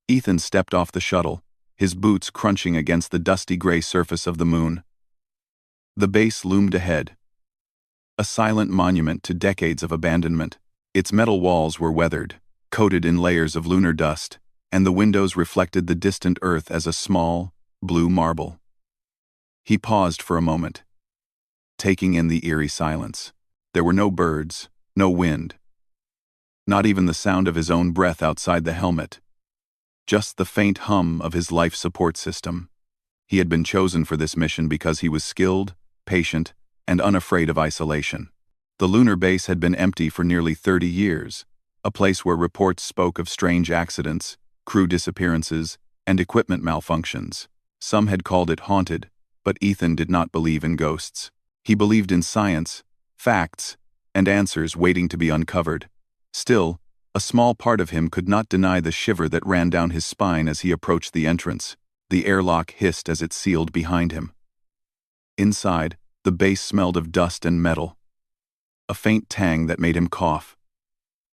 Ethan stepped off the shuttle, his boots crunching against the dusty gray surface of the moon. The base loomed ahead, a silent monument to decades of abandonment. Its metal walls were weathered, coated in layers of lunar dust, and the windows reflected the distant Earth as a small, blue marble. He paused for a moment, taking in the eerie silence. There were no birds, no wind, not even the sound of his own breath outside the helmet. Just the faint hum of his life support system. He had been chosen for this mission because he was skilled, patient, and unafraid of isolation. The lunar base had been empty for nearly 30 years, a place where reports spoke of strange accidents, crew disappearances, and equipment malfunctions. Some had called it haunted, but Ethan did not believe in ghosts. He believed in science, facts, and answers waiting to be uncovered. Still, a small part of him could not deny the shiver that ran down his spine as he approached the entrance. The airlock hissed as it sealed behind him. Inside, the base smelled of dust and metal, a faint tang that made him cough.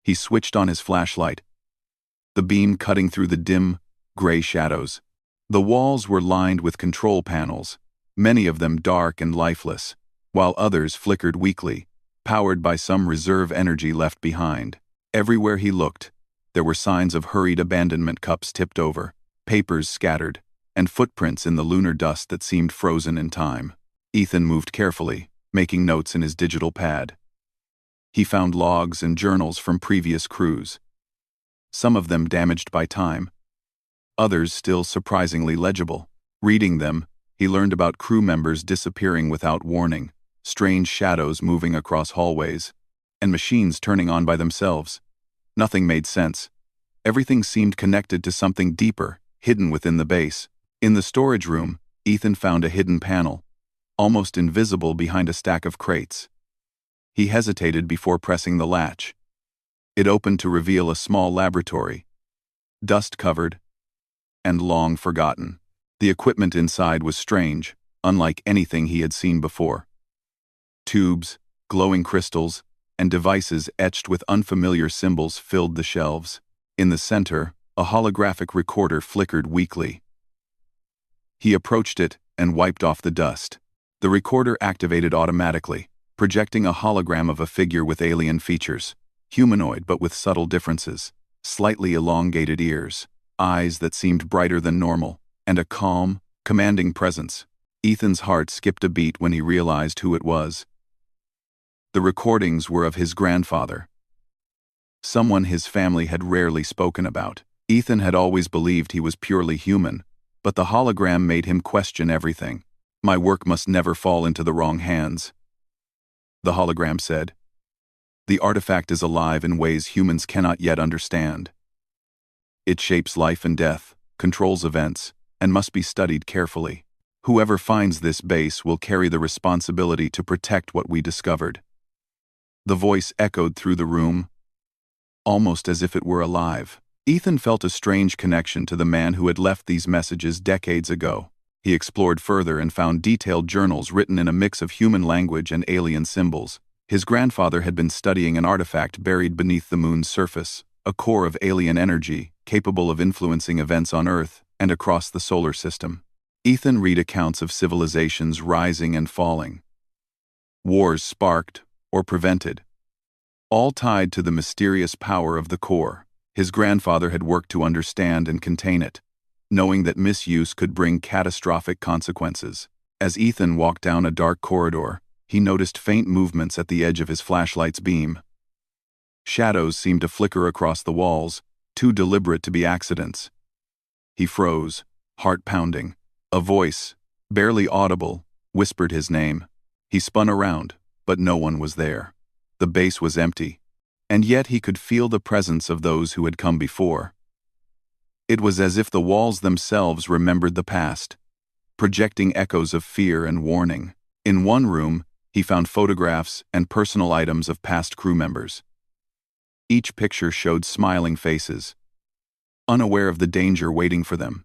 He switched on his flashlight, the beam cutting through the dim, gray shadows. The walls were lined with control panels, many of them dark and lifeless, while others flickered weakly, powered by some reserve energy left behind. Everywhere he looked, there were signs of hurried abandonment, cups tipped over, papers scattered, and footprints in the lunar dust that seemed frozen in time. Ethan moved carefully, making notes in his digital pad. He found logs and journals from previous crews, some of them damaged by time, others still surprisingly legible. Reading them, he learned about crew members disappearing without warning, strange shadows moving across hallways, and machines turning on by themselves. Nothing made sense. Everything seemed connected to something deeper, hidden within the base. In the storage room, Ethan found a hidden panel, almost invisible behind a stack of crates. He hesitated before pressing the latch. It opened to reveal a small laboratory, dust-covered and long forgotten. The equipment inside was strange, unlike anything he had seen before. Tubes, glowing crystals, and devices etched with unfamiliar symbols filled the shelves. In the center, a holographic recorder flickered weakly. He approached it and wiped off the dust. The recorder activated automatically, projecting a hologram of a figure with alien features, humanoid but with subtle differences, slightly elongated ears, eyes that seemed brighter than normal, and a calm, commanding presence. Ethan's heart skipped a beat when he realized who it was. The recordings were of his grandfather, someone his family had rarely spoken about. Ethan had always believed he was purely human, but the hologram made him question everything. "My work must never fall into the wrong hands," the hologram said. "The artifact is alive in ways humans cannot yet understand. It shapes life and death, controls events, and must be studied carefully. Whoever finds this base will carry the responsibility to protect what we discovered." The voice echoed through the room, almost as if it were alive. Ethan felt a strange connection to the man who had left these messages decades ago. He explored further and found detailed journals written in a mix of human language and alien symbols. His grandfather had been studying an artifact buried beneath the moon's surface, a core of alien energy capable of influencing events on Earth and across the solar system. Ethan read accounts of civilizations rising and falling, wars sparked or prevented, all tied to the mysterious power of the core. His grandfather had worked to understand and contain it, knowing that misuse could bring catastrophic consequences. As Ethan walked down a dark corridor, he noticed faint movements at the edge of his flashlight's beam. Shadows seemed to flicker across the walls, too deliberate to be accidents. He froze, heart pounding. A voice, barely audible, whispered his name. He spun around, but no one was there. The base was empty, and yet he could feel the presence of those who had come before. It was as if the walls themselves remembered the past, projecting echoes of fear and warning. In one room, he found photographs and personal items of past crew members. Each picture showed smiling faces, unaware of the danger waiting for them.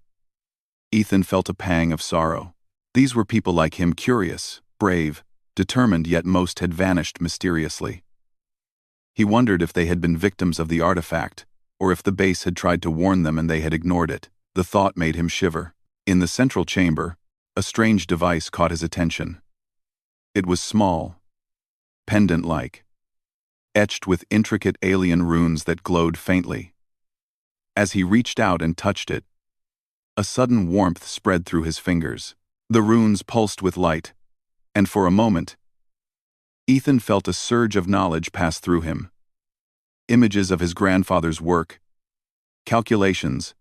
Ethan felt a pang of sorrow. These were people like him, curious, brave, determined, yet most had vanished mysteriously. He wondered if they had been victims of the artifact, or if the base had tried to warn them and they had ignored it. The thought made him shiver. In the central chamber, a strange device caught his attention. It was small, pendant-like, etched with intricate alien runes that glowed faintly. As he reached out and touched it, a sudden warmth spread through his fingers. The runes pulsed with light, and for a moment, Ethan felt a surge of knowledge pass through him. Images of his grandfather's work, calculations,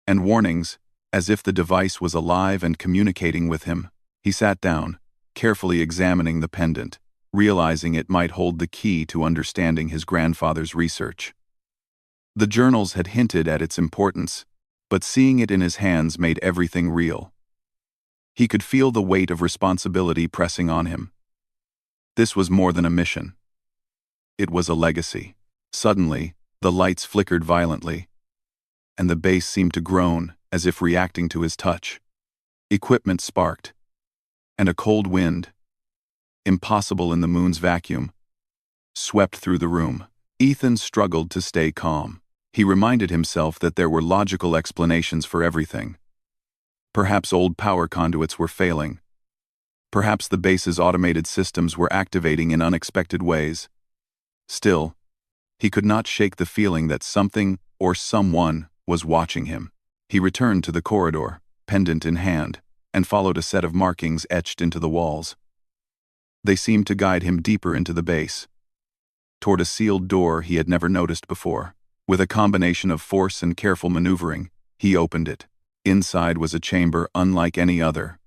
and warnings, as if the device was alive and communicating with him. He sat down, carefully examining the pendant, realizing it might hold the key to understanding his grandfather's research. The journals had hinted at its importance, but seeing it in his hands made everything real. He could feel the weight of responsibility pressing on him. This was more than a mission. It was a legacy. Suddenly, the lights flickered violently, and the base seemed to groan, as if reacting to his touch. Equipment sparked, and a cold wind, impossible in the moon's vacuum, swept through the room. Ethan struggled to stay calm. He reminded himself that there were logical explanations for everything. Perhaps old power conduits were failing. Perhaps the base's automated systems were activating in unexpected ways. Still, he could not shake the feeling that something or someone was watching him. He returned to the corridor, pendant in hand, and followed a set of markings etched into the walls. They seemed to guide him deeper into the base, toward a sealed door he had never noticed before. With a combination of force and careful maneuvering, he opened it. Inside was a chamber unlike any other.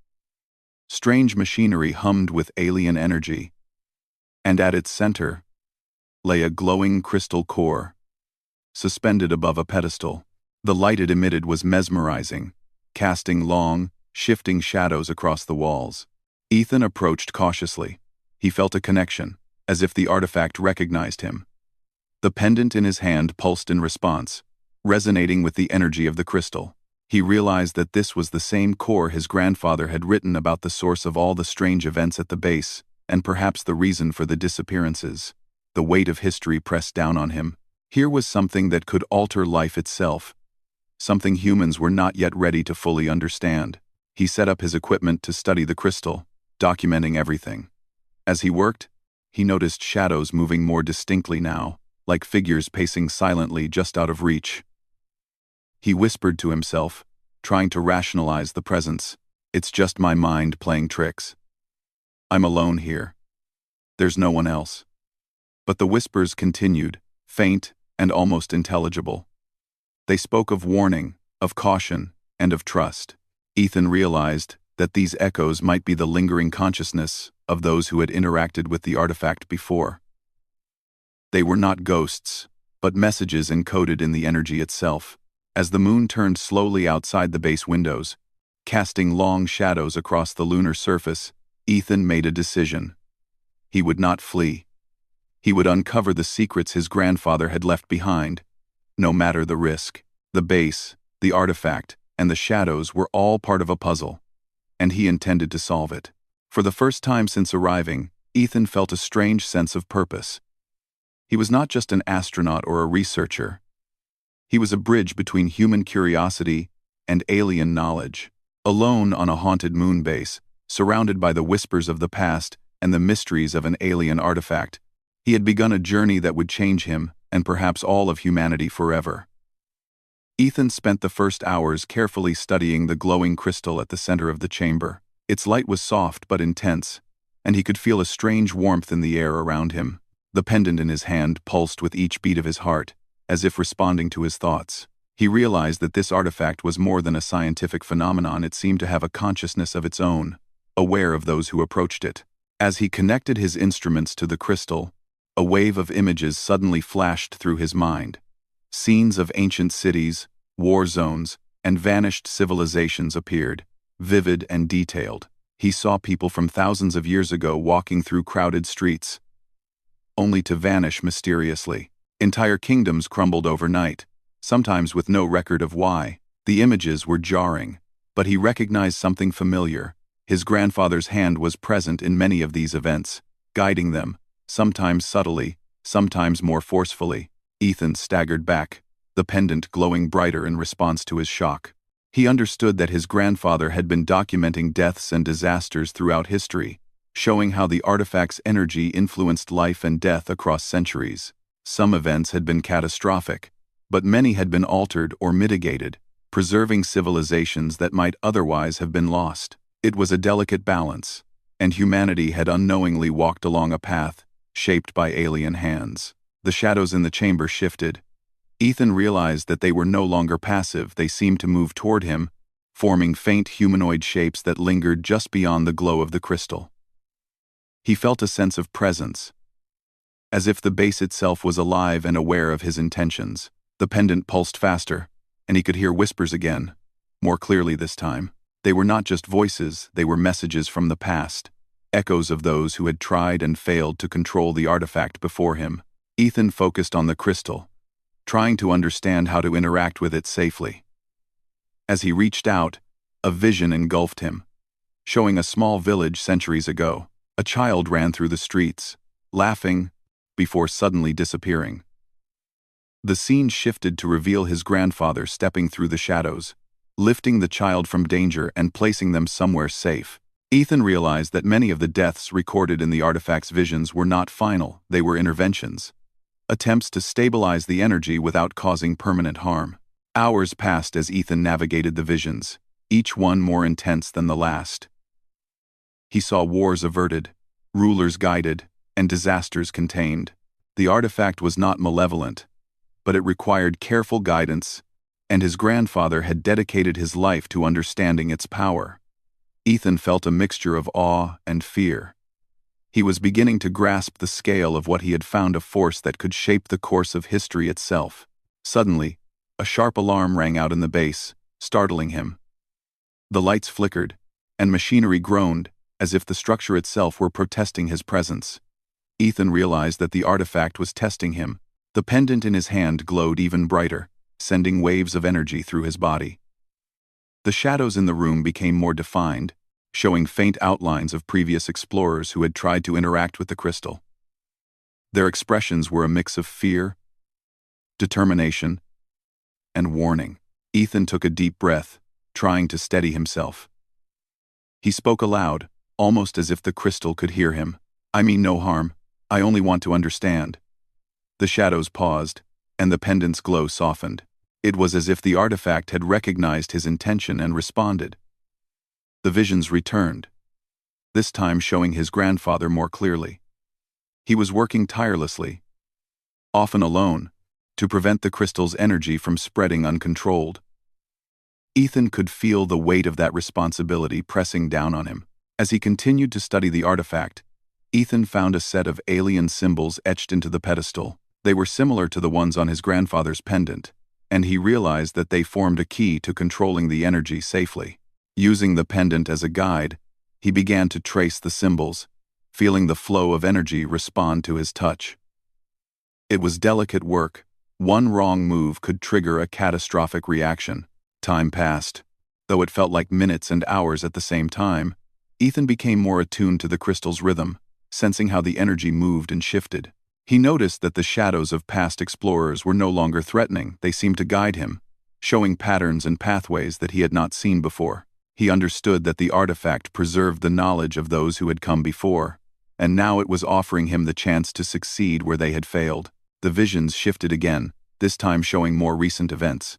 Strange machinery hummed with alien energy, and at its center lay a glowing crystal core, suspended above a pedestal. The light it emitted was mesmerizing, casting long, shifting shadows across the walls. Ethan approached cautiously. He felt a connection, as if the artifact recognized him. The pendant in his hand pulsed in response, resonating with the energy of the crystal. He realized that this was the same core his grandfather had written about, the source of all the strange events at the base, and perhaps the reason for the disappearances. The weight of history pressed down on him. Here was something that could alter life itself, something humans were not yet ready to fully understand. He set up his equipment to study the crystal, documenting everything. As he worked, he noticed shadows moving more distinctly now, like figures pacing silently just out of reach. He whispered to himself, trying to rationalize the presence. It's just my mind playing tricks. I'm alone here. There's no one else. But the whispers continued, faint and almost intelligible. They spoke of warning, of caution, and of trust. Ethan realized that these echoes might be the lingering consciousness of those who had interacted with the artifact before. They were not ghosts, but messages encoded in the energy itself. As the moon turned slowly outside the base windows, casting long shadows across the lunar surface, Ethan made a decision. He would not flee. He would uncover the secrets his grandfather had left behind, no matter the risk. The base, the artifact, and the shadows were all part of a puzzle, and he intended to solve it. For the first time since arriving, Ethan felt a strange sense of purpose. He was not just an astronaut or a researcher. He was a bridge between human curiosity and alien knowledge. Alone on a haunted moon base, surrounded by the whispers of the past and the mysteries of an alien artifact, he had begun a journey that would change him and perhaps all of humanity forever. Ethan spent the first hours carefully studying the glowing crystal at the center of the chamber. Its light was soft but intense, and he could feel a strange warmth in the air around him. The pendant in his hand pulsed with each beat of his heart, as if responding to his thoughts. He realized that this artifact was more than a scientific phenomenon. It seemed to have a consciousness of its own, aware of those who approached it. As he connected his instruments to the crystal, a wave of images suddenly flashed through his mind. Scenes of ancient cities, war zones, and vanished civilizations appeared, vivid and detailed. He saw people from thousands of years ago walking through crowded streets, only to vanish mysteriously. Entire kingdoms crumbled overnight, sometimes with no record of why. The images were jarring, but he recognized something familiar. His grandfather's hand was present in many of these events, guiding them, sometimes subtly, sometimes more forcefully. Ethan staggered back, the pendant glowing brighter in response to his shock. He understood that his grandfather had been documenting deaths and disasters throughout history, showing how the artifact's energy influenced life and death across centuries. Some events had been catastrophic, but many had been altered or mitigated, preserving civilizations that might otherwise have been lost. It was a delicate balance, and humanity had unknowingly walked along a path shaped by alien hands. The shadows in the chamber shifted. Ethan realized that they were no longer passive. They seemed to move toward him, forming faint humanoid shapes that lingered just beyond the glow of the crystal. He felt a sense of presence, as if the base itself was alive and aware of his intentions. The pendant pulsed faster, and he could hear whispers again, more clearly this time. They were not just voices, they were messages from the past, echoes of those who had tried and failed to control the artifact before him. Ethan focused on the crystal, trying to understand how to interact with it safely. As he reached out, a vision engulfed him, showing a small village centuries ago. A child ran through the streets, laughing, before suddenly disappearing. The scene shifted to reveal his grandfather stepping through the shadows, lifting the child from danger and placing them somewhere safe. Ethan realized that many of the deaths recorded in the artifact's visions were not final, they were interventions, attempts to stabilize the energy without causing permanent harm. Hours passed as Ethan navigated the visions, each one more intense than the last. He saw wars averted, rulers guided, and disasters contained. The artifact was not malevolent, but it required careful guidance, and his grandfather had dedicated his life to understanding its power. Ethan felt a mixture of awe and fear. He was beginning to grasp the scale of what he had found, a force that could shape the course of history itself. Suddenly, a sharp alarm rang out in the base, startling him. The lights flickered, and machinery groaned, as if the structure itself were protesting his presence. Ethan realized that the artifact was testing him. The pendant in his hand glowed even brighter, sending waves of energy through his body. The shadows in the room became more defined, showing faint outlines of previous explorers who had tried to interact with the crystal. Their expressions were a mix of fear, determination, and warning. Ethan took a deep breath, trying to steady himself. He spoke aloud, almost as if the crystal could hear him. "I mean no harm. I only want to understand." The shadows paused, and the pendant's glow softened. It was as if the artifact had recognized his intention and responded. The visions returned, this time showing his grandfather more clearly. He was working tirelessly, often alone, to prevent the crystal's energy from spreading uncontrolled. Ethan could feel the weight of that responsibility pressing down on him. As he continued to study the artifact, Ethan found a set of alien symbols etched into the pedestal. They were similar to the ones on his grandfather's pendant, and he realized that they formed a key to controlling the energy safely. Using the pendant as a guide, he began to trace the symbols, feeling the flow of energy respond to his touch. It was delicate work. One wrong move could trigger a catastrophic reaction. Time passed. Though it felt like minutes and hours at the same time, Ethan became more attuned to the crystal's rhythm, sensing how the energy moved and shifted. He noticed that the shadows of past explorers were no longer threatening. They seemed to guide him, showing patterns and pathways that he had not seen before. He understood that the artifact preserved the knowledge of those who had come before, and now it was offering him the chance to succeed where they had failed. The visions shifted again, this time showing more recent events.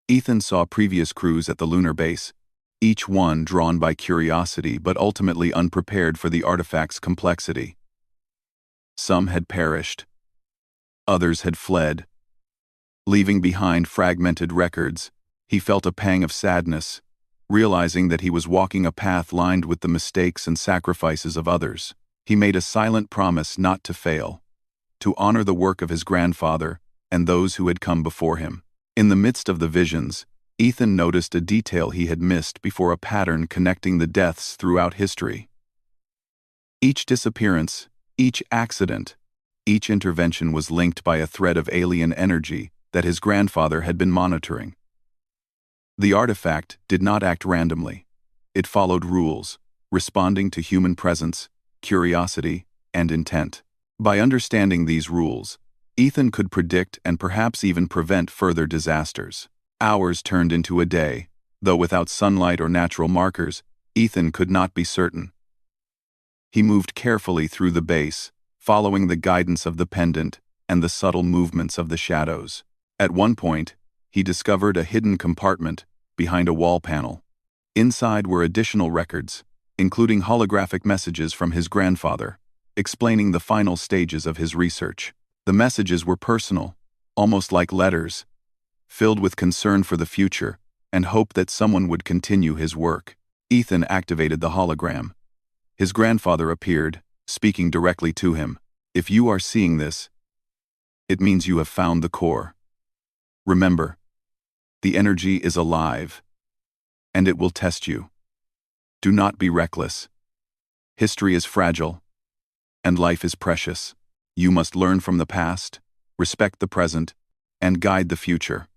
Ethan saw previous crews at the lunar base, each one drawn by curiosity but ultimately unprepared for the artifact's complexity. Some had perished. Others had fled. Leaving behind fragmented records, he felt a pang of sadness, realizing that he was walking a path lined with the mistakes and sacrifices of others. He made a silent promise not to fail, to honor the work of his grandfather and those who had come before him. In the midst of the visions, Ethan noticed a detail he had missed before, a pattern connecting the deaths throughout history. Each disappearance, each accident, each intervention was linked by a thread of alien energy that his grandfather had been monitoring. The artifact did not act randomly. It followed rules, responding to human presence, curiosity, and intent. By understanding these rules, Ethan could predict and perhaps even prevent further disasters. Hours turned into a day, though without sunlight or natural markers, Ethan could not be certain. He moved carefully through the base, following the guidance of the pendant and the subtle movements of the shadows. At one point, he discovered a hidden compartment behind a wall panel. Inside were additional records, including holographic messages from his grandfather, explaining the final stages of his research. The messages were personal, almost like letters, filled with concern for the future and hope that someone would continue his work. Ethan activated the hologram. His grandfather appeared, speaking directly to him. "If you are seeing this, it means you have found the core. Remember, the energy is alive, and it will test you. Do not be reckless. History is fragile, and life is precious. You must learn from the past, respect the present, and guide the future."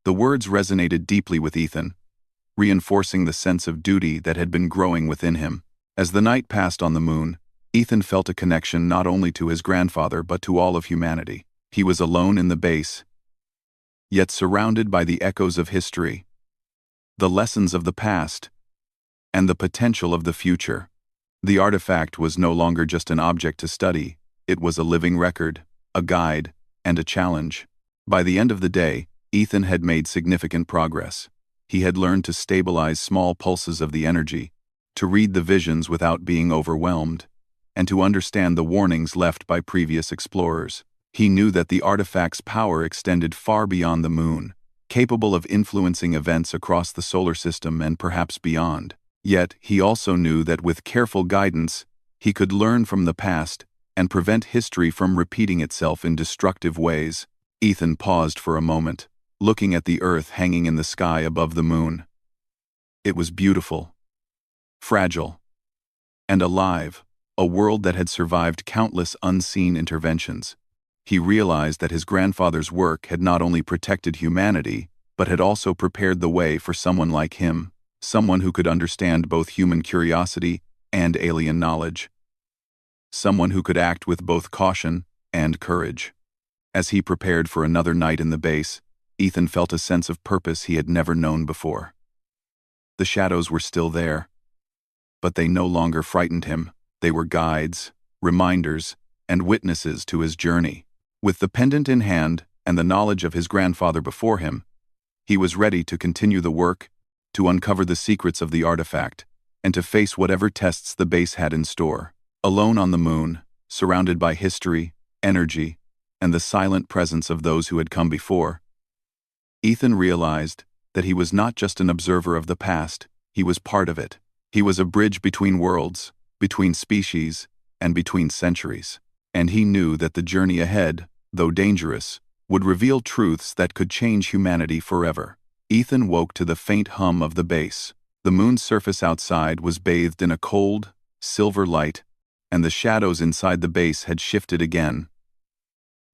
The words resonated deeply with Ethan, reinforcing the sense of duty that had been growing within him. As the night passed on the moon, Ethan felt a connection not only to his grandfather but to all of humanity. He was alone in the base, yet surrounded by the echoes of history, the lessons of the past, and the potential of the future. The artifact was no longer just an object to study, it was a living record, a guide, and a challenge. By the end of the day, Ethan had made significant progress. He had learned to stabilize small pulses of the energy, to read the visions without being overwhelmed, and to understand the warnings left by previous explorers. He knew that the artifact's power extended far beyond the moon, capable of influencing events across the solar system and perhaps beyond. Yet, he also knew that with careful guidance, he could learn from the past and prevent history from repeating itself in destructive ways. Ethan paused for a moment, looking at the Earth hanging in the sky above the moon. It was beautiful, fragile, and alive, a world that had survived countless unseen interventions. He realized that his grandfather's work had not only protected humanity, but had also prepared the way for someone like him, someone who could understand both human curiosity and alien knowledge. Someone who could act with both caution and courage. As he prepared for another night in the base, Ethan felt a sense of purpose he had never known before. The shadows were still there, but they no longer frightened him. They were guides, reminders, and witnesses to his journey. With the pendant in hand and the knowledge of his grandfather before him, he was ready to continue the work, to uncover the secrets of the artifact, and to face whatever tests the base had in store. Alone on the moon, surrounded by history, energy, and the silent presence of those who had come before, Ethan realized that he was not just an observer of the past, he was part of it. He was a bridge between worlds, between species, and between centuries. And he knew that the journey ahead, though dangerous, would reveal truths that could change humanity forever. Ethan woke to the faint hum of the base. The moon's surface outside was bathed in a cold, silver light, and the shadows inside the base had shifted again.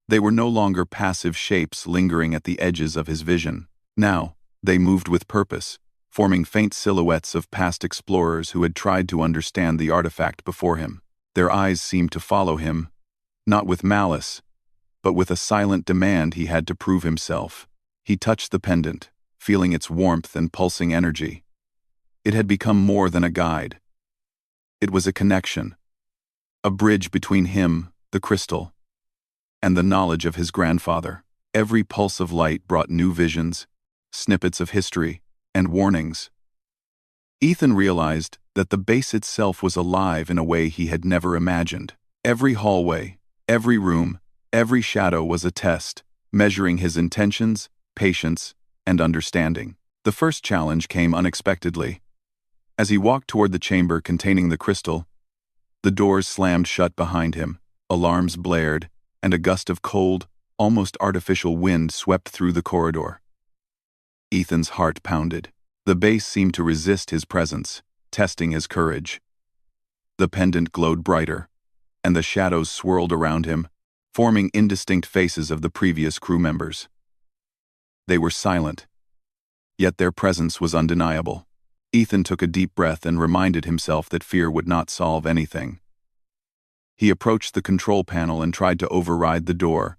They were no longer passive shapes lingering at the edges of his vision. Now, they moved with purpose, forming faint silhouettes of past explorers who had tried to understand the artifact before him. Their eyes seemed to follow him, not with malice, but with a silent demand he had to prove himself. He touched the pendant, feeling its warmth and pulsing energy. It had become more than a guide. It was a connection, a bridge between him, the crystal, and the knowledge of his grandfather. Every pulse of light brought new visions, snippets of history, and warnings. Ethan realized that the base itself was alive in a way he had never imagined. Every hallway, every room, every shadow was a test, measuring his intentions, patience, and understanding. The first challenge came unexpectedly. As he walked toward the chamber containing the crystal, the doors slammed shut behind him, alarms blared, and a gust of cold, almost artificial wind swept through the corridor. Ethan's heart pounded. The base seemed to resist his presence, testing his courage. The pendant glowed brighter, and the shadows swirled around him, forming indistinct faces of the previous crew members. They were silent, yet their presence was undeniable. Ethan took a deep breath and reminded himself that fear would not solve anything. He approached the control panel and tried to override the door.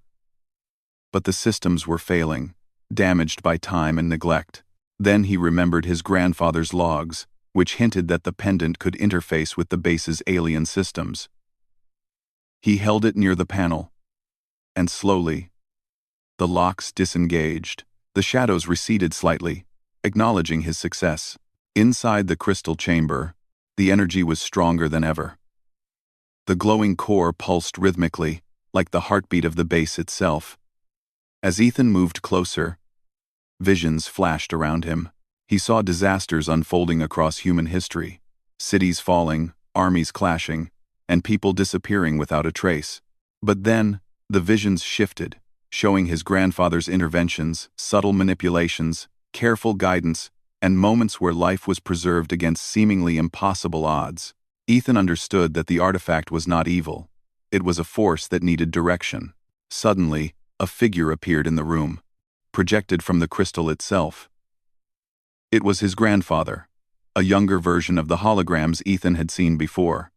But the systems were failing, damaged by time and neglect. Then he remembered his grandfather's logs, which hinted that the pendant could interface with the base's alien systems. He held it near the panel, and slowly, the locks disengaged. The shadows receded slightly, acknowledging his success. Inside the crystal chamber, the energy was stronger than ever. The glowing core pulsed rhythmically, like the heartbeat of the base itself. As Ethan moved closer, visions flashed around him. He saw disasters unfolding across human history, cities falling, armies clashing, and people disappearing without a trace. But then, the visions shifted, showing his grandfather's interventions, subtle manipulations, careful guidance, and moments where life was preserved against seemingly impossible odds. Ethan understood that the artifact was not evil. It was a force that needed direction. Suddenly, a figure appeared in the room, projected from the crystal itself. It was his grandfather, a younger version of the holograms Ethan had seen before.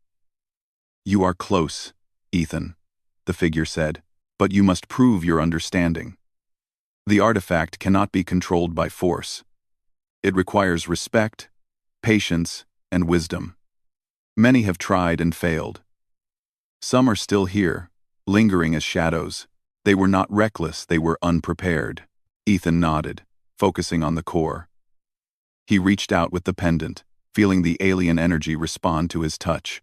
"You are close, Ethan," the figure said, "but you must prove your understanding. The artifact cannot be controlled by force. It requires respect, patience, and wisdom. Many have tried and failed. Some are still here, lingering as shadows. They were not reckless, they were unprepared." Ethan nodded, focusing on the core. He reached out with the pendant, feeling the alien energy respond to his touch.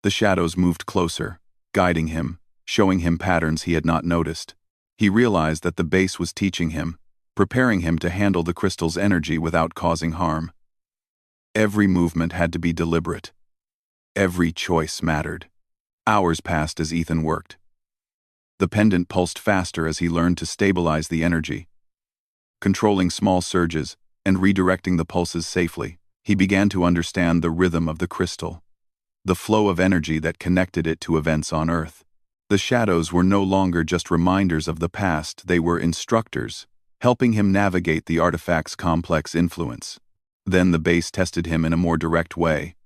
The shadows moved closer, guiding him, showing him patterns he had not noticed. He realized that the base was teaching him, preparing him to handle the crystal's energy without causing harm. Every movement had to be deliberate. Every choice mattered. Hours passed as Ethan worked. The pendant pulsed faster as he learned to stabilize the energy. Controlling small surges and redirecting the pulses safely, he began to understand the rhythm of the crystal, the flow of energy that connected it to events on Earth. The shadows were no longer just reminders of the past, they were instructors, helping him navigate the artifact's complex influence. Then the base tested him in a more direct way.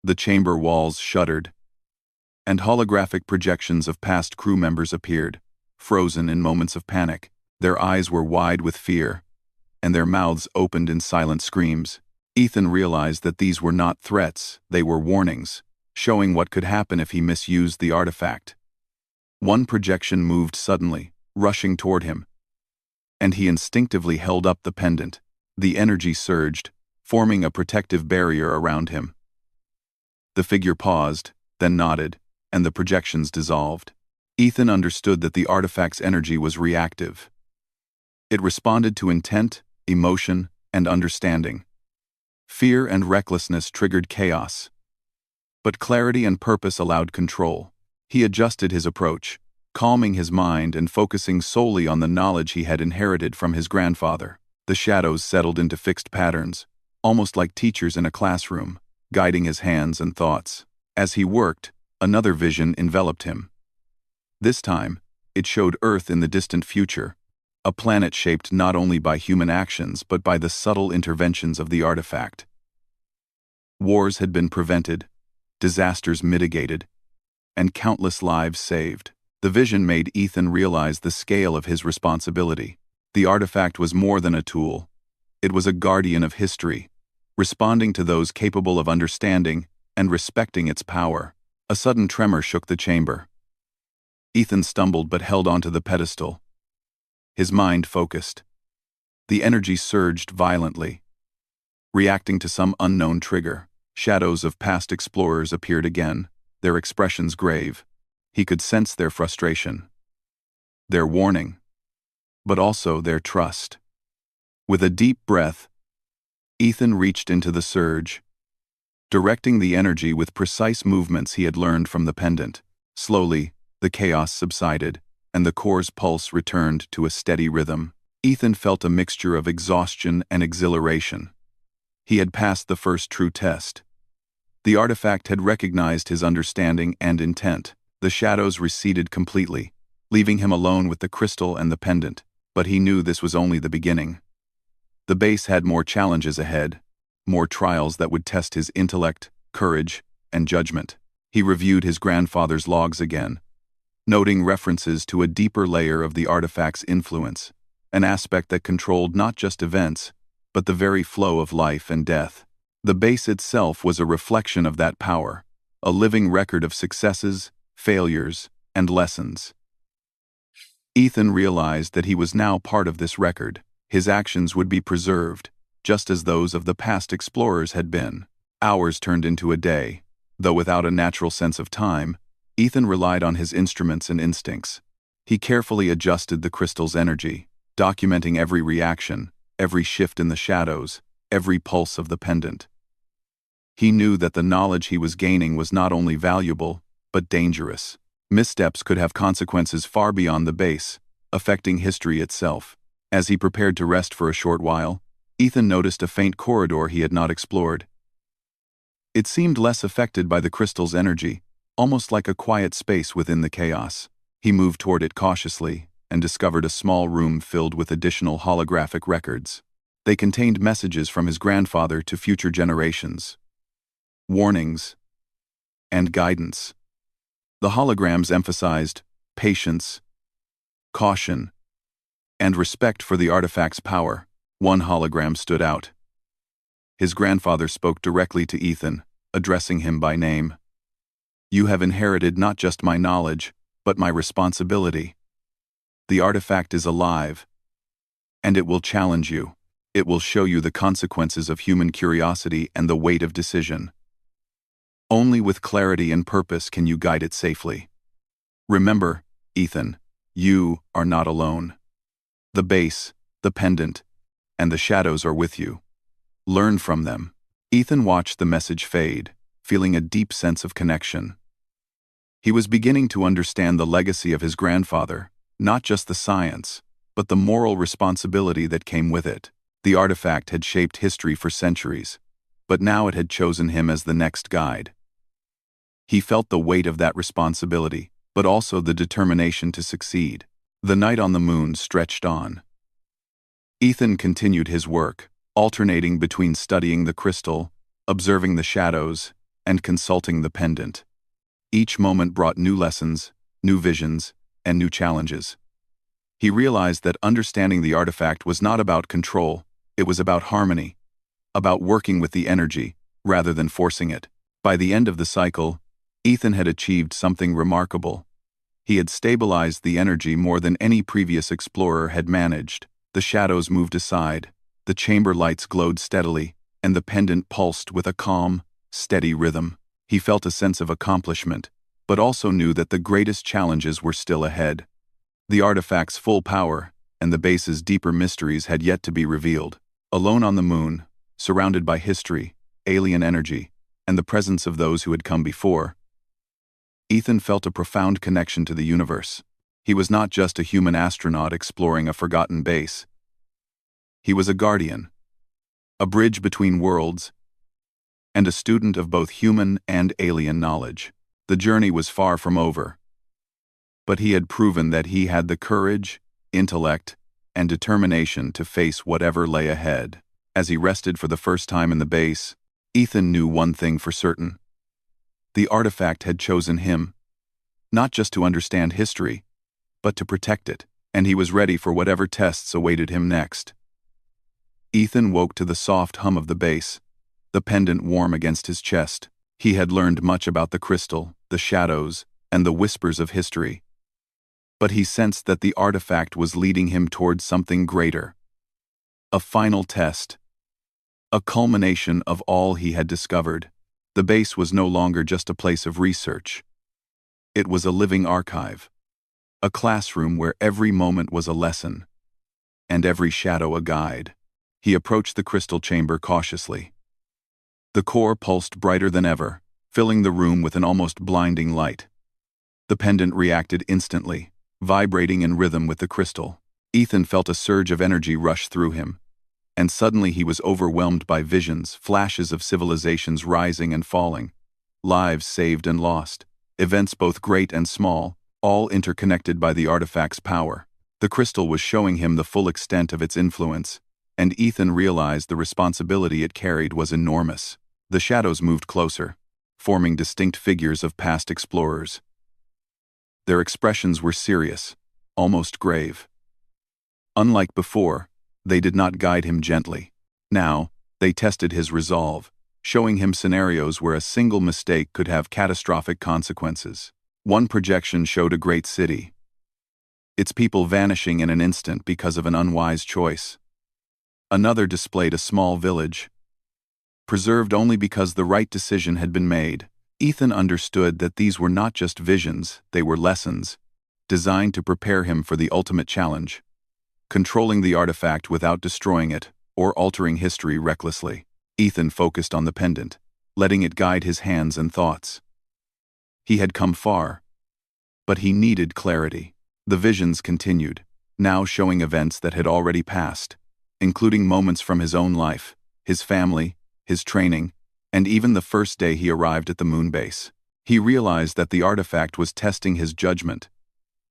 The chamber walls shuddered, and holographic projections of past crew members appeared, frozen in moments of panic. Their eyes were wide with fear, and their mouths opened in silent screams. Ethan realized that these were not threats, they were warnings, showing what could happen if he misused the artifact. One projection moved suddenly, rushing toward him, and he instinctively held up the pendant. The energy surged, forming a protective barrier around him. The figure paused, then nodded, and the projections dissolved. Ethan understood that the artifact's energy was reactive. It responded to intent, emotion, and understanding. Fear and recklessness triggered chaos, but clarity and purpose allowed control. He adjusted his approach, calming his mind and focusing solely on the knowledge he had inherited from his grandfather. The shadows settled into fixed patterns, almost like teachers in a classroom, guiding his hands and thoughts. As he worked, another vision enveloped him. This time, it showed Earth in the distant future, a planet shaped not only by human actions but by the subtle interventions of the artifact. Wars had been prevented, disasters mitigated, and countless lives saved. The vision made Ethan realize the scale of his responsibility. The artifact was more than a tool. It was a guardian of history, responding to those capable of understanding and respecting its power. A sudden tremor shook the chamber. Ethan stumbled but held onto the pedestal. His mind focused. The energy surged violently. Reacting to some unknown trigger, shadows of past explorers appeared again, their expressions grave. He could sense their frustration, their warning, but also their trust. With a deep breath, Ethan reached into the surge, directing the energy with precise movements he had learned from the pendant. Slowly, the chaos subsided, and the core's pulse returned to a steady rhythm. Ethan felt a mixture of exhaustion and exhilaration. He had passed the first true test. The artifact had recognized his understanding and intent. The shadows receded completely, leaving him alone with the crystal and the pendant, but he knew this was only the beginning. The base had more challenges ahead, more trials that would test his intellect, courage, and judgment. He reviewed his grandfather's logs again, noting references to a deeper layer of the artifact's influence, an aspect that controlled not just events, but the very flow of life and death. The base itself was a reflection of that power, a living record of successes, failures, and lessons. Ethan realized that he was now part of this record. His actions would be preserved, just as those of the past explorers had been. Hours turned into a day. Though without a natural sense of time, Ethan relied on his instruments and instincts. He carefully adjusted the crystal's energy, documenting every reaction, every shift in the shadows, every pulse of the pendant. He knew that the knowledge he was gaining was not only valuable, but dangerous. Missteps could have consequences far beyond the base, affecting history itself. As he prepared to rest for a short while, Ethan noticed a faint corridor he had not explored. It seemed less affected by the crystal's energy, almost like a quiet space within the chaos. He moved toward it cautiously and discovered a small room filled with additional holographic records. They contained messages from his grandfather to future generations, warnings, and guidance. The holograms emphasized patience, caution, and respect for the artifact's power. One hologram stood out. His grandfather spoke directly to Ethan, addressing him by name. "You have inherited not just my knowledge, but my responsibility. The artifact is alive, and it will challenge you. It will show you the consequences of human curiosity and the weight of decision. Only with clarity and purpose can you guide it safely. Remember, Ethan, you are not alone. The base, the pendant, and the shadows are with you. Learn from them." Ethan watched the message fade, feeling a deep sense of connection. He was beginning to understand the legacy of his grandfather, not just the science, but the moral responsibility that came with it. The artifact had shaped history for centuries, but now it had chosen him as the next guide. He felt the weight of that responsibility, but also the determination to succeed. The night on the moon stretched on. Ethan continued his work, alternating between studying the crystal, observing the shadows, and consulting the pendant. Each moment brought new lessons, new visions, and new challenges. He realized that understanding the artifact was not about control, it was about harmony, about working with the energy, rather than forcing it. By the end of the cycle, Ethan had achieved something remarkable. He had stabilized the energy more than any previous explorer had managed. The shadows moved aside, the chamber lights glowed steadily, and the pendant pulsed with a calm, steady rhythm. He felt a sense of accomplishment, but also knew that the greatest challenges were still ahead. The artifact's full power and the base's deeper mysteries had yet to be revealed. Alone on the moon, surrounded by history, alien energy, and the presence of those who had come before, Ethan felt a profound connection to the universe. He was not just a human astronaut exploring a forgotten base. He was a guardian, a bridge between worlds, and a student of both human and alien knowledge. The journey was far from over, but he had proven that he had the courage, intellect, and determination to face whatever lay ahead. As he rested for the first time in the base, Ethan knew one thing for certain. The artifact had chosen him, not just to understand history, but to protect it, and he was ready for whatever tests awaited him next. Ethan woke to the soft hum of the base, the pendant warm against his chest. He had learned much about the crystal, the shadows, and the whispers of history. But he sensed that the artifact was leading him towards something greater. A final test. A culmination of all he had discovered. The base was no longer just a place of research. It was a living archive. A classroom where every moment was a lesson, and every shadow a guide. He approached the crystal chamber cautiously. The core pulsed brighter than ever, filling the room with an almost blinding light. The pendant reacted instantly, vibrating in rhythm with the crystal. Ethan felt a surge of energy rush through him, and suddenly he was overwhelmed by visions, flashes of civilizations rising and falling, lives saved and lost, events both great and small, all interconnected by the artifact's power. The crystal was showing him the full extent of its influence, and Ethan realized the responsibility it carried was enormous. The shadows moved closer, forming distinct figures of past explorers. Their expressions were serious, almost grave. Unlike before, they did not guide him gently. Now, they tested his resolve, showing him scenarios where a single mistake could have catastrophic consequences. One projection showed a great city, its people vanishing in an instant because of an unwise choice. Another displayed a small village, preserved only because the right decision had been made. Ethan understood that these were not just visions, they were lessons, designed to prepare him for the ultimate challenge, controlling the artifact without destroying it or altering history recklessly. Ethan focused on the pendant, letting it guide his hands and thoughts. He had come far, but he needed clarity. The visions continued, now showing events that had already passed, including moments from his own life, his family, his training, and even the first day he arrived at the moon base. He realized that the artifact was testing his judgment,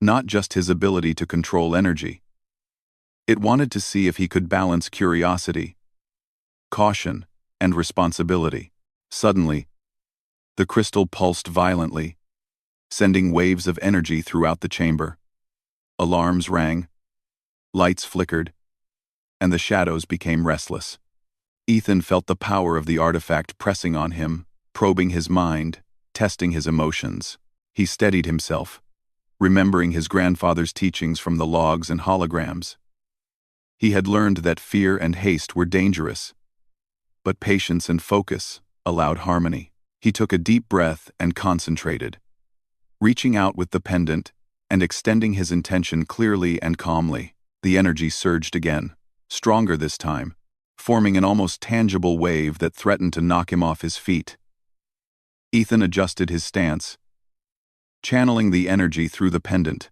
not just his ability to control energy. It wanted to see if he could balance curiosity, caution, and responsibility. Suddenly, the crystal pulsed violently, sending waves of energy throughout the chamber. Alarms rang, lights flickered, and the shadows became restless. Ethan felt the power of the artifact pressing on him, probing his mind, testing his emotions. He steadied himself, remembering his grandfather's teachings from the logs and holograms. He had learned that fear and haste were dangerous, but patience and focus allowed harmony. He took a deep breath and concentrated, reaching out with the pendant and extending his intention clearly and calmly. The energy surged again, stronger this time, forming an almost tangible wave that threatened to knock him off his feet. Ethan adjusted his stance, channeling the energy through the pendant,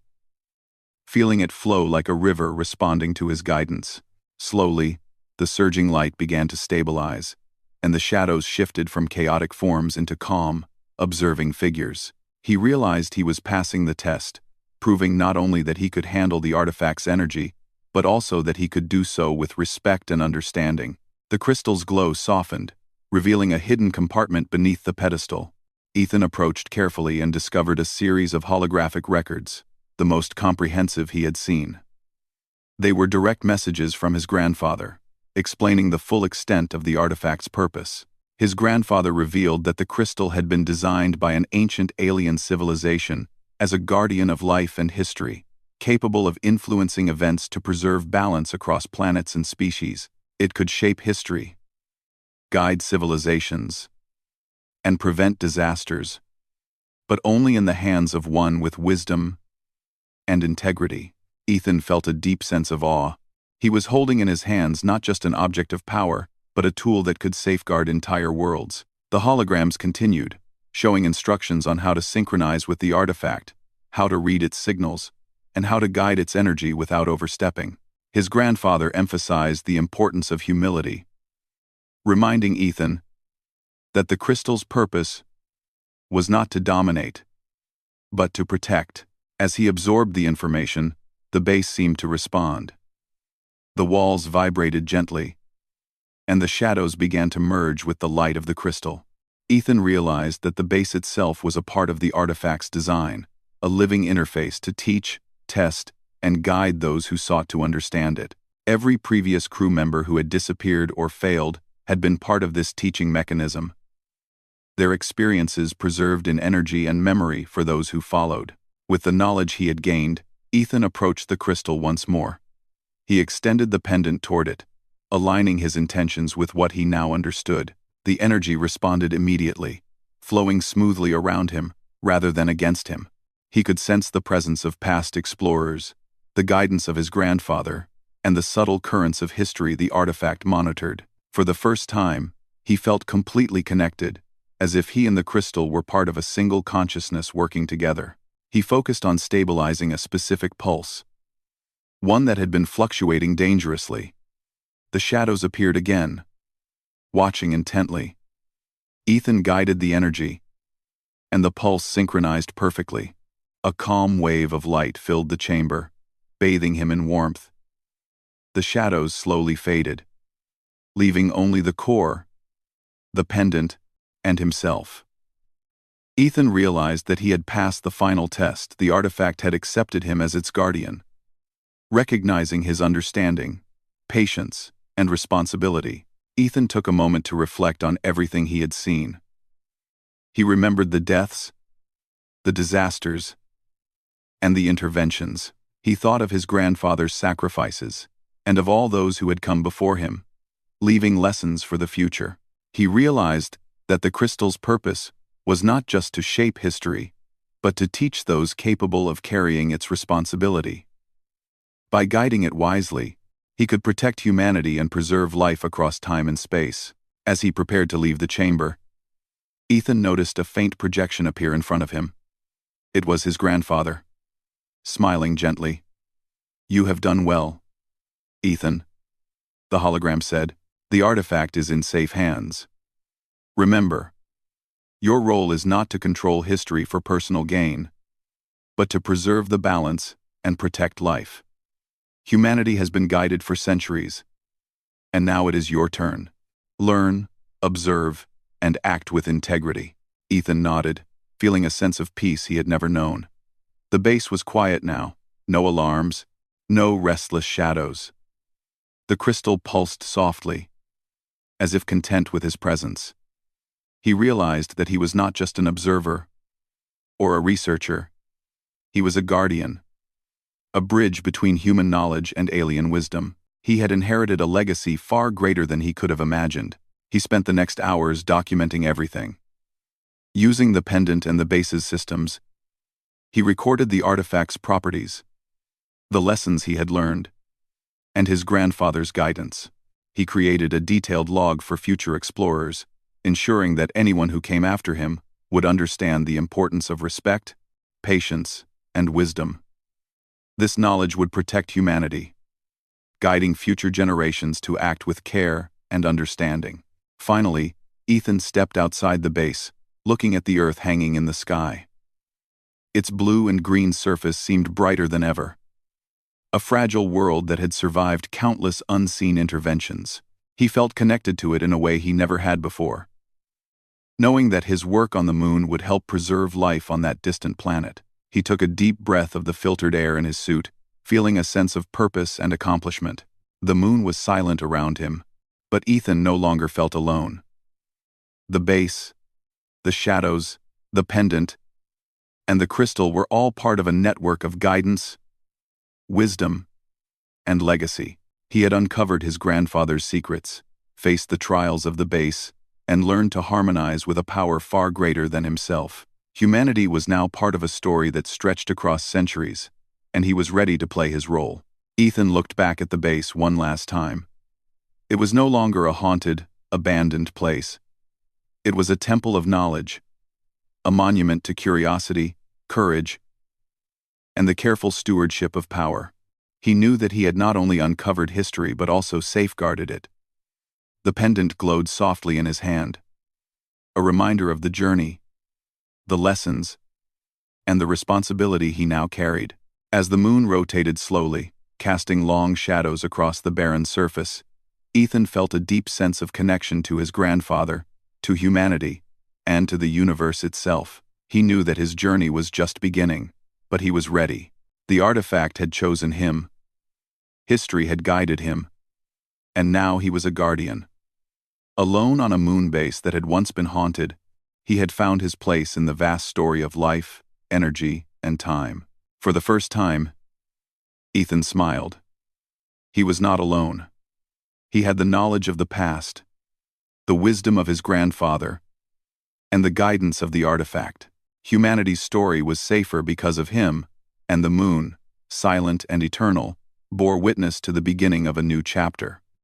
feeling it flow like a river responding to his guidance. Slowly, the surging light began to stabilize, and the shadows shifted from chaotic forms into calm, observing figures. He realized he was passing the test, proving not only that he could handle the artifact's energy, but also that he could do so with respect and understanding. The crystal's glow softened, revealing a hidden compartment beneath the pedestal. Ethan approached carefully and discovered a series of holographic records, the most comprehensive he had seen. They were direct messages from his grandfather, explaining the full extent of the artifact's purpose. His grandfather revealed that the crystal had been designed by an ancient alien civilization as a guardian of life and history, capable of influencing events to preserve balance across planets and species. It could shape history, guide civilizations, and prevent disasters, but only in the hands of one with wisdom and integrity. Ethan felt a deep sense of awe. He was holding in his hands not just an object of power, but a tool that could safeguard entire worlds. The holograms continued, showing instructions on how to synchronize with the artifact, how to read its signals, and how to guide its energy without overstepping. His grandfather emphasized the importance of humility, reminding Ethan that the crystal's purpose was not to dominate, but to protect. As he absorbed the information, the base seemed to respond. The walls vibrated gently, and the shadows began to merge with the light of the crystal. Ethan realized that the base itself was a part of the artifact's design, a living interface to teach, test, and guide those who sought to understand it. Every previous crew member who had disappeared or failed had been part of this teaching mechanism, their experiences preserved in energy and memory for those who followed. With the knowledge he had gained, Ethan approached the crystal once more. He extended the pendant toward it, aligning his intentions with what he now understood. The energy responded immediately, flowing smoothly around him, rather than against him. He could sense the presence of past explorers, the guidance of his grandfather, and the subtle currents of history the artifact monitored. For the first time, he felt completely connected, as if he and the crystal were part of a single consciousness working together. He focused on stabilizing a specific pulse, one that had been fluctuating dangerously. The shadows appeared again, watching intently. Ethan guided the energy, and the pulse synchronized perfectly. A calm wave of light filled the chamber, bathing him in warmth. The shadows slowly faded, leaving only the core, the pendant, and himself. Ethan realized that he had passed the final test. The artifact had accepted him as its guardian. Recognizing his understanding, patience, and responsibility, Ethan took a moment to reflect on everything he had seen. He remembered the deaths, the disasters, and the interventions. He thought of his grandfather's sacrifices, and of all those who had come before him, leaving lessons for the future. He realized that the crystal's purpose was not just to shape history, but to teach those capable of carrying its responsibility. By guiding it wisely, he could protect humanity and preserve life across time and space. As he prepared to leave the chamber, Ethan noticed a faint projection appear in front of him. It was his grandfather, smiling gently. "You have done well, Ethan," the hologram said. "The artifact is in safe hands. Remember, your role is not to control history for personal gain, but to preserve the balance and protect life. Humanity has been guided for centuries, and now it is your turn. Learn, observe, and act with integrity." Ethan nodded, feeling a sense of peace he had never known. The base was quiet now, no alarms, no restless shadows. The crystal pulsed softly, as if content with his presence. He realized that he was not just an observer or a researcher. He was a guardian, a bridge between human knowledge and alien wisdom. He had inherited a legacy far greater than he could have imagined. He spent the next hours documenting everything. Using the pendant and the base's systems, he recorded the artifact's properties, the lessons he had learned, and his grandfather's guidance. He created a detailed log for future explorers, ensuring that anyone who came after him would understand the importance of respect, patience, and wisdom. This knowledge would protect humanity, guiding future generations to act with care and understanding. Finally, Ethan stepped outside the base, looking at the Earth hanging in the sky. Its blue and green surface seemed brighter than ever. A fragile world that had survived countless unseen interventions. He felt connected to it in a way he never had before, knowing that his work on the moon would help preserve life on that distant planet. He took a deep breath of the filtered air in his suit, feeling a sense of purpose and accomplishment. The moon was silent around him, but Ethan no longer felt alone. The base, the shadows, the pendant, and the crystal were all part of a network of guidance, wisdom, and legacy. He had uncovered his grandfather's secrets, faced the trials of the base, and learned to harmonize with a power far greater than himself. Humanity was now part of a story that stretched across centuries, and he was ready to play his role. Ethan looked back at the base one last time. It was no longer a haunted, abandoned place. It was a temple of knowledge, a monument to curiosity, courage, and the careful stewardship of power. He knew that he had not only uncovered history but also safeguarded it. The pendant glowed softly in his hand, a reminder of the journey, the lessons, and the responsibility he now carried. As the moon rotated slowly, casting long shadows across the barren surface, Ethan felt a deep sense of connection to his grandfather, to humanity, and to the universe itself. He knew that his journey was just beginning, but he was ready. The artifact had chosen him. History had guided him, and now he was a guardian. Alone on a moon base that had once been haunted, he had found his place in the vast story of life, energy, and time. For the first time, Ethan smiled. He was not alone. He had the knowledge of the past, the wisdom of his grandfather, and the guidance of the artifact. Humanity's story was safer because of him, and the moon, silent and eternal, bore witness to the beginning of a new chapter.